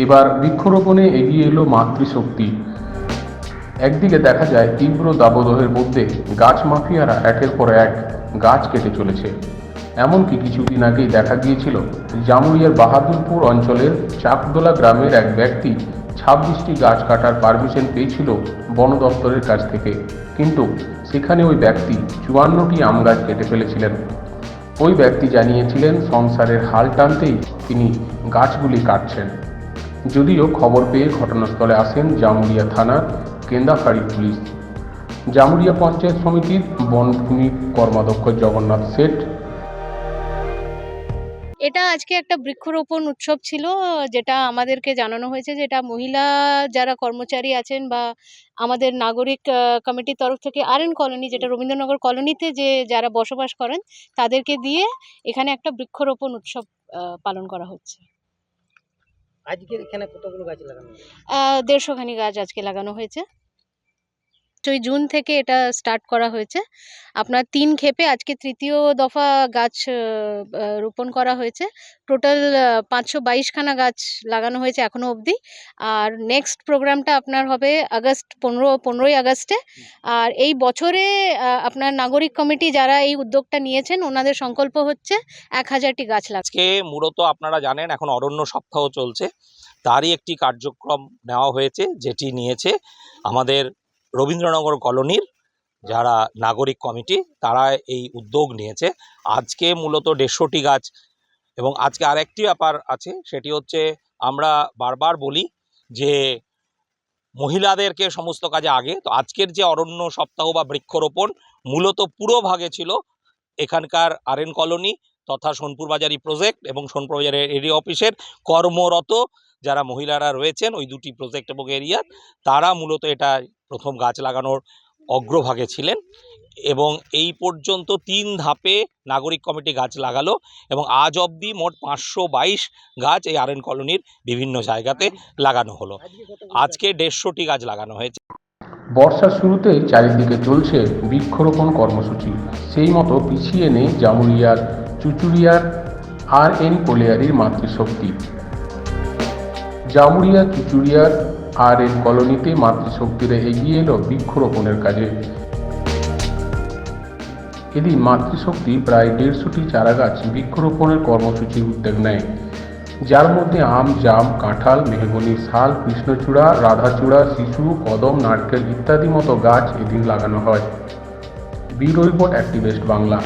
এবার বৃক্ষরোপণে এগিয়ে এলো মাতৃশক্তি। একদিকে দেখা যায় তীব্র দাবদাহের মধ্যে গাছ মাফিয়ারা একের পর এক গাছ কেটে চলেছে। এমনকি কিছুদিন আগেই দেখা গিয়েছিল জামুরিয়ার বাহাদুরপুর অঞ্চলের চাকদোলা গ্রামের এক ব্যক্তি 26টি গাছ কাটার পারমিশন পেয়েছিল বন দপ্তরের কাছ থেকে, কিন্তু সেখানে ওই ব্যক্তি 54টি আম গাছ কেটে ফেলেছিলেন। ওই ব্যক্তি জানিয়েছিলেন সংসারের হাল টানতেই তিনি গাছগুলি কাটছেন। যদিও খবর পেয়ে ঘটনাস্থলে আসেন জামুরিয়া থানার কেন্দাফাড়ি পুলিশ। জামুরিয়া পঞ্চায়েত সমিতির বনভূমি কর্মাধ্যক্ষ জগন্নাথ শেঠ। এটা আজকে একটা বৃক্ষরোপণ উৎসব ছিল, যেটা আমাদেরকে জানানো হয়েছে, যেটা মহিলা যারা কর্মচারী আছেন বা আমাদের নাগরিক কমিটির তরফ থেকে আরএন কলোনি, যেটা রবীন্দ্রনগর কলোনিতে যে যারা বসবাস করেন তাদেরকে দিয়ে এখানে একটা বৃক্ষরোপণ উৎসব পালন করা হচ্ছে। আজকে এখানে কতগুলো গাছ লাগানো হয়েছে? 150 খানি গাছ আজকে লাগানো হয়েছে। 5ই জুন থেকে এটা স্টার্ট করা হয়েছে। আপনার 3 ক্ষেপে আজকে তৃতীয় দফা গাছ রোপণ করা হয়েছে। টোটাল 522 খানা গাছ লাগানো হয়েছে এখনো অবধি। আর নেক্সট প্রোগ্রামটা আপনার হবে আগস্ট 15ই আগস্টে। আর এই বছরে আপনার নাগরিক কমিটি যারা এই উদ্যোগটা নিয়েছেন ওনাদের সংকল্প হচ্ছে 1000টি গাছ লাগানো। আজকে মূলত আপনারা জানেন এখন অরণ্য সপ্তাহ চলছে, তারই একটি কার্যক্রম নেওয়া হয়েছে, যেটি নিয়েছে আমাদের রবীন্দ্রনগর কলোনির যারা নাগরিক কমিটি, তারা এই উদ্যোগ নিয়েছে। আজকে মূলত 150টি গাছ। এবং আজকে আরেকটি ব্যাপার আছে, সেটি হচ্ছে আমরা বারবার বলি যে মহিলাদেরকে সমস্ত কাজে আগে, তো আজকের যে অরণ্য সপ্তাহ বা বৃক্ষরোপণ মূলত পুরো ভাগে ছিল এখানকার আরএন কলোনি তথা সোনপুর বাজারি প্রজেক্ট এবং সোনপুর বাজারের এরিয়া অফিসের কর্মরত যারা মহিলারা রয়েছেন ওই দুটি প্রজেক্ট এবং এরিয়া, তারা মূলত এটা প্রথম গাছ লাগানোর অগ্রভাগে ছিলেন। এবং এই পর্যন্ত 3 ধাপে নাগরিক কমিটি গাছ লাগালো এবং আজ অবধি মোট 522 গাছ এই আরএন কলোনির বিভিন্ন জায়গাতে লাগানো হলো। আজকে 150টি গাছ লাগানো হয়েছে। বর্ষার শুরুতে চারিদিকে চলছে বৃক্ষরোপণ কর্মসূচি। সেই মতো পিছিয়ে নেই জামুরিয়ার চুচুড়িয়ার আরএন কোলিয়ারির মাতৃশক্তি। জামুরিয়া চুচুড়িয়ার আরএন কলোনিতে মাতৃশক্তিরা এগিয়ে এলো বৃক্ষরোপণের কাজে। এদিন মাতৃশক্তি প্রায় 150টি চারাগাছ বৃক্ষরোপণের কর্মসূচির উদ্যোগ নেয়, যার মধ্যে আম, জাম, কাঁঠাল, মেহগনি, শাল, কৃষ্ণচূড়া, রাধাচূড়া, শিশু, কদম, নারকেল ইত্যাদি মতো গাছ এদিন লাগানো হয়। Bureau report, activist Bangla.